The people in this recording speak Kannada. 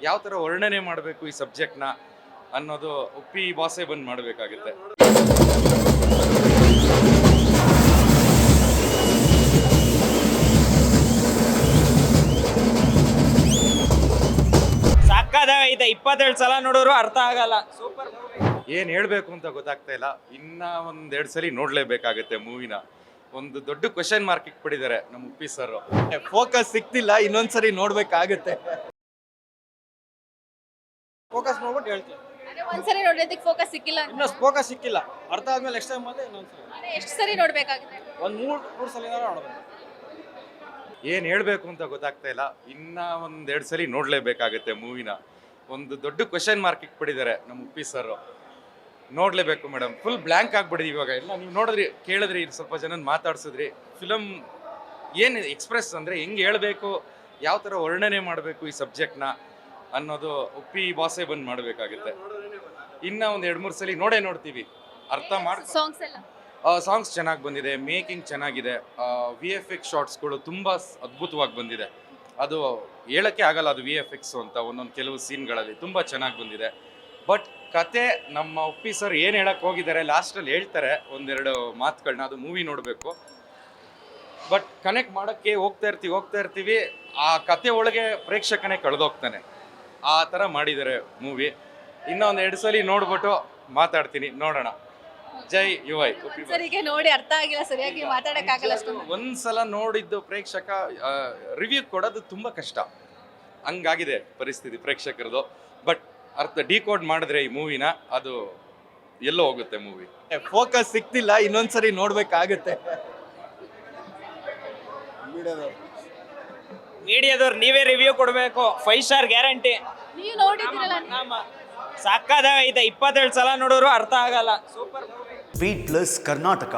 ಯಾವ ಥರ ವರ್ಣನೆ ಮಾಡಬೇಕು ಈ ಸಬ್ಜೆಕ್ಟ್ನ ಅನ್ನೋದು ಉಪ್ಪಿ ಬಾಸೆ ಬಂದು ಮಾಡಬೇಕಾಗುತ್ತೆ. ಸಾಕಾಗೈತೆ, 27 ಸಲ ನೋಡೋರು ಅರ್ಥ ಆಗಲ್ಲ. ಸೂಪರ್. ಏನು ಹೇಳಬೇಕು ಅಂತ ಗೊತ್ತಾಗ್ತಾ ಇಲ್ಲ. ಇನ್ನ ಒಂದೆರಡು ಸಲ ನೋಡಲೇಬೇಕಾಗುತ್ತೆ ಮೂವಿನ. ಒಂದು ದೊಡ್ಡ ಕ್ವೆಶನ್ ಮಾರ್ಕ್ ಇಟ್ಬಿಟ್ಟಿದ್ದಾರೆ ನಮ್ಮ ಉಪ್ಪಿ ಸರ್. ಫೋಕಸ್ ಸಿಕ್ತಿಲ್ಲ, ಇನ್ನೊಂದ್ಸರಿ ನೋಡ್ಬೇಕಾಗುತ್ತೆ. ಫೋಕಸ್ ಮಾಡ್ಬಿಟ್ಟು ಹೇಳ್ತೀನಿ. ಒಂದ್ಸರಿ ನೋಡೋದಕ್ಕೆ ಫೋಕಸ್ ಸಿಕ್ಕಿಲ್ಲ. ಇನ್ನು ಫೋಕಸ್ ಸಿಕ್ಕಿಲ್ಲ, ಅರ್ಥ ಆದ್ಮೇಲೆ ನೆಕ್ಸ್ಟ್ ಟೈಮ್ ಮತ್ತೆ ಇನ್ನೊಂದ್ಸರಿ ಎಷ್ಟು ಸರಿ ನೋಡ್ಬೇಕಾಗುತ್ತೆ? ಒಂದು ಮೂರು ಸಲ ನೋಡ್ಬೇಕು. ಏನು ಹೇಳಬೇಕು ಅಂತ ಗೊತ್ತಾಗ್ತಾ ಇಲ್ಲ. ಇನ್ನ ಒಂದೆರಡು ಸಲ ನೋಡಲೇಬೇಕಾಗುತ್ತೆ ಮೂವಿನ. ಒಂದು ದೊಡ್ಡ ಕ್ವೆಶನ್ ಮಾರ್ಕ್ ಇಟ್ಬಿಟ್ಟಿದ್ದಾರೆ ನಮ್ಮ ಉಪ್ಪಿ ಸರ್. ನೋಡಲೇಬೇಕು ಮೇಡಮ್. ಫುಲ್ ಬ್ಲ್ಯಾಂಕ್ ಆಗ್ಬಿಟ್ಟಿದೆ ಇವಾಗ. ಎಲ್ಲ ನೀವು ನೋಡಿದ್ರಿ, ಕೇಳಿದ್ರಿ, ಸ್ವಲ್ಪ ಜನ ಮಾತಾಡ್ಸಿದ್ರಿ. ಫಿಲಮ್ ಏನು ಎಕ್ಸ್ಪ್ರೆಸ್ ಅಂದರೆ ಹೆಂಗೆ ಹೇಳಬೇಕು, ಯಾವ ಥರ ವರ್ಣನೆ ಮಾಡಬೇಕು ಈ ಸಬ್ಜೆಕ್ಟ್ನ ಅನ್ನೋದು ಉಪ್ಪಿ ಬಾಸೆ ಬಂದು ಮಾಡಬೇಕಾಗುತ್ತೆ. ಇನ್ನು ಒಂದು 2-3 ಸಲ ನೋಡ್ತೀವಿ, ಅರ್ಥ ಮಾಡಿ. ಸಾಂಗ್ಸ್ ಎಲ್ಲ ಸಾಂಗ್ಸ್ ಚೆನ್ನಾಗಿ ಬಂದಿದೆ, ಮೇಕಿಂಗ್ ಚೆನ್ನಾಗಿದೆ, VFX ಶಾರ್ಟ್ಸ್ಗಳು ತುಂಬ ಅದ್ಭುತವಾಗಿ ಬಂದಿದೆ. ಅದು ಹೇಳೋಕ್ಕೆ ಆಗಲ್ಲ, ಅದು VFX ಅಂತ ಒಂದೊಂದು ಕೆಲವು ಸೀನ್ಗಳಲ್ಲಿ ತುಂಬ ಚೆನ್ನಾಗಿ ಬಂದಿದೆ. ಬಟ್ ಕತೆ ನಮ್ಮ ಉಪ್ಪಿ ಸರ್ ಏನು ಹೇಳಕ್ಕೆ ಹೋಗಿದ್ದಾರೆ ಲಾಸ್ಟಲ್ಲಿ ಹೇಳ್ತಾರೆ ಒಂದೆರಡು ಮಾತುಗಳನ್ನ, ಅದು ಮೂವಿ ನೋಡಬೇಕು. ಬಟ್ ಕನೆಕ್ಟ್ ಮಾಡೋಕ್ಕೆ ಹೋಗ್ತಾ ಇರ್ತೀವಿ, ಆ ಕತೆ ಒಳಗೆ ಪ್ರೇಕ್ಷಕನೇ ಕಳೆದೋಗ್ತಾನೆ. ಆ ಥರ ಮಾಡಿದ್ದಾರೆ ಮೂವಿ. ಇನ್ನೂ ಒಂದು 2 ಸಲ ನೋಡ್ಬಿಟ್ಟು ಮಾತಾಡ್ತೀನಿ, ನೋಡೋಣ. ಜೈ ಯುವೈ. ಸರಿಗೆ ನೋಡಿ ಅರ್ಥ ಆಗಿಲ್ಲ, ಸರಿಯಾಗಿ ಮಾತಾಡಕ್ಕಾಗಲ್ಲ ಅಷ್ಟೊಂದು. ಒಂದ್ಸಲ ನೋಡಿದ್ದು ಪ್ರೇಕ್ಷಕ ರಿವ್ಯೂ ಕೊಡೋದು ತುಂಬ ಕಷ್ಟ, ಹಂಗಾಗಿದೆ ಪರಿಸ್ಥಿತಿ ಪ್ರೇಕ್ಷಕರದು. ಬಟ್ ಅರ್ಥ ಡಿಕೋಡ್ ಮಾಡಿದ್ರೆ ಈ ಮೂವಿನ, ಅದು ಎಲ್ಲೋ ಹೋಗುತ್ತೆ ಮೂವಿ. ಫೋಕಸ್ ಸಿಕ್ತಿಲ್ಲ, ಇನ್ನೊಂದ್ಸರಿ ನೋಡ್ಬೇಕಾಗುತ್ತೆ. ಮೀಡಿಯಾದವ್ರು ನೀವೇ ರಿವ್ಯೂ ಕೊಡಬೇಕು. 5 ಸ್ಟಾರ್ ಗ್ಯಾರಂಟಿ. ನೀವು ನೋಡಿದ್ದೀರಲ್ಲ. ಸಾಕಾಗೈತೆ, 27 ಸಲ ನೋಡೋರು ಅರ್ಥ ಆಗಲ್ಲ. ಸೂಪರ್. Beat plus Karnataka.